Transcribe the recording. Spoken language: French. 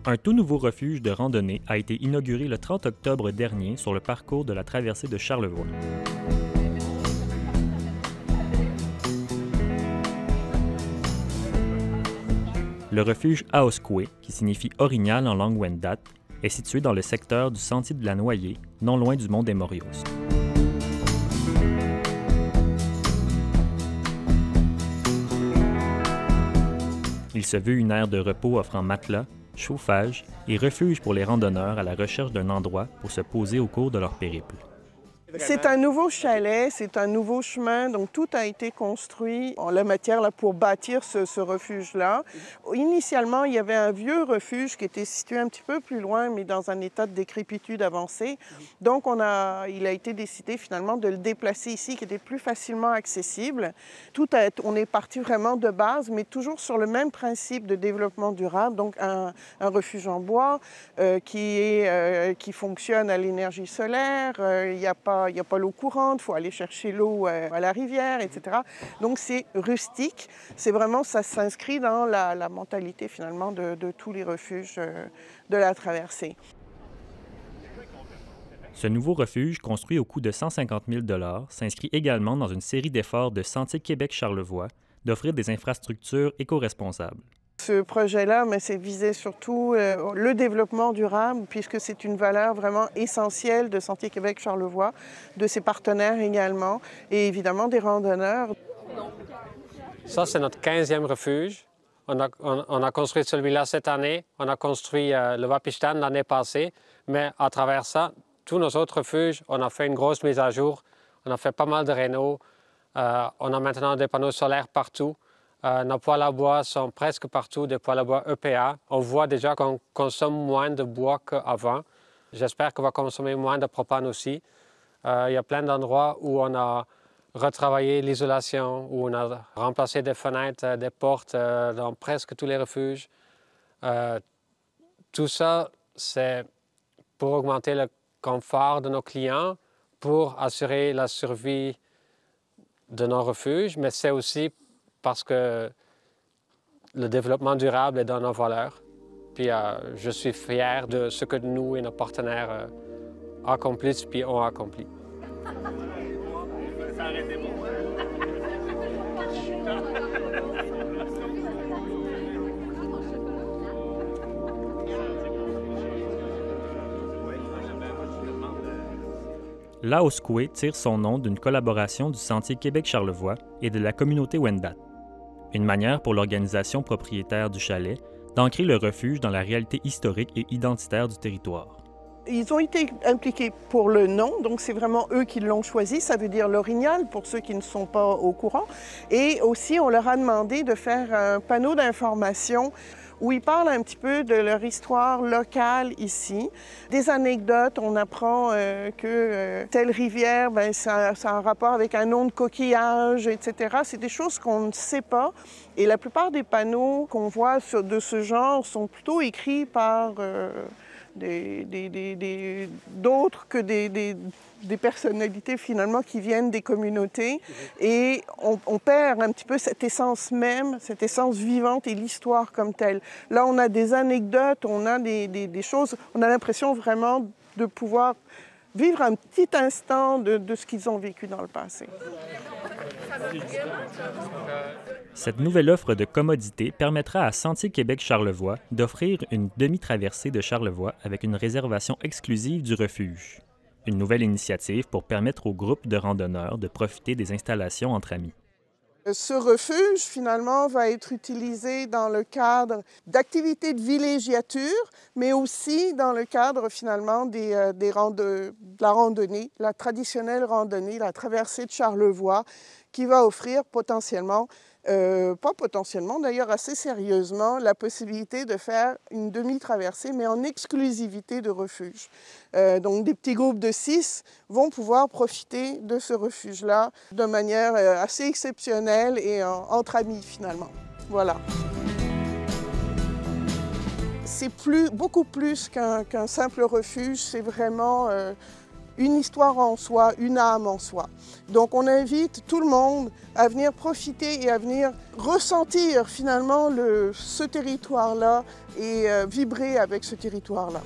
Un tout nouveau refuge de randonnée a été inauguré le 30 octobre dernier sur le parcours de la traversée de Charlevoix. Le refuge Aoskwe, qui signifie orignal en langue Wendat, est situé dans le secteur du Sentier de la Noyée, non loin du mont des Morios. Il se veut une aire de repos offrant matelas, chauffage et refuge pour les randonneurs à la recherche d'un endroit pour se poser au cours de leur périple. C'est un nouveau chalet, c'est un nouveau chemin, donc tout a été construit en la matière là, pour bâtir ce refuge-là. Initialement, il y avait un vieux refuge qui était situé un petit peu plus loin, mais dans un état de décrépitude avancée. Donc il a été décidé finalement de le déplacer ici, qui était plus facilement accessible. On est parti vraiment de base, mais toujours sur le même principe de développement durable, donc un refuge en bois qui fonctionne à l'énergie solaire. Il n'y a pas l'eau courante, il faut aller chercher l'eau à la rivière, etc. Donc c'est rustique, ça s'inscrit dans la mentalité finalement de tous les refuges de la traversée. Ce nouveau refuge, construit au coût de 150 000 $, s'inscrit également dans une série d'efforts de Sentier Québec-Charlevoix d'offrir des infrastructures éco-responsables. Ce projet-là, c'est visé surtout le développement durable, puisque c'est une valeur vraiment essentielle de Sentier Québec-Charlevoix, de ses partenaires également, et évidemment des randonneurs. Ça, c'est notre 15e refuge. On a construit celui-là cette année. On a construit le Wapistan l'année passée. Mais à travers ça, tous nos autres refuges, on a fait une grosse mise à jour. On a fait pas mal de rénaux. On a maintenant des panneaux solaires partout. Nos poêles à bois sont presque partout des poêles à bois EPA. On voit déjà qu'on consomme moins de bois qu'avant. J'espère qu'on va consommer moins de propane aussi. Il y a plein d'endroits où on a retravaillé l'isolation, où on a remplacé des fenêtres, des portes dans presque tous les refuges. Tout ça, c'est pour augmenter le confort de nos clients, pour assurer la survie de nos refuges, mais c'est aussi parce que le développement durable est dans nos valeurs. Puis je suis fier de ce que nous et nos partenaires accomplissent puis ont accompli. L'Aoskwe tire son nom d'une collaboration du Sentier Québec-Charlevoix et de la communauté Wendat. Une manière pour l'organisation propriétaire du chalet d'ancrer le refuge dans la réalité historique et identitaire du territoire. Ils ont été impliqués pour le nom, donc c'est vraiment eux qui l'ont choisi, ça veut dire l'orignal pour ceux qui ne sont pas au courant. Et aussi, on leur a demandé de faire un panneau d'information où ils parlent un petit peu de leur histoire locale ici. Des anecdotes, on apprend que telle rivière, ça a un rapport avec un nom de coquillage, etc. C'est des choses qu'on ne sait pas. Et la plupart des panneaux qu'on voit de ce genre sont plutôt écrits par d'autres que des personnalités finalement qui viennent des communautés et on perd un petit peu cette essence même, cette essence vivante et l'histoire comme telle. Là, on a des anecdotes, on a des choses, on a l'impression vraiment de pouvoir vivre un petit instant de ce qu'ils ont vécu dans le passé. Cette nouvelle offre de commodité permettra à Sentier Québec-Charlevoix d'offrir une demi-traversée de Charlevoix avec une réservation exclusive du refuge. Une nouvelle initiative pour permettre aux groupes de randonneurs de profiter des installations entre amis. Ce refuge, finalement, va être utilisé dans le cadre d'activités de villégiature, mais aussi dans le cadre, finalement, de la randonnée, la traditionnelle randonnée, la traversée de Charlevoix, qui va offrir potentiellement, pas potentiellement, d'ailleurs assez sérieusement, la possibilité de faire une demi-traversée, mais en exclusivité de refuge. Donc des petits groupes de 6 vont pouvoir profiter de ce refuge-là de manière assez exceptionnelle et entre amis finalement. Voilà. C'est beaucoup plus qu'un simple refuge, c'est vraiment une histoire en soi, une âme en soi. Donc on invite tout le monde à venir profiter et à venir ressentir finalement ce territoire-là et vibrer avec ce territoire-là.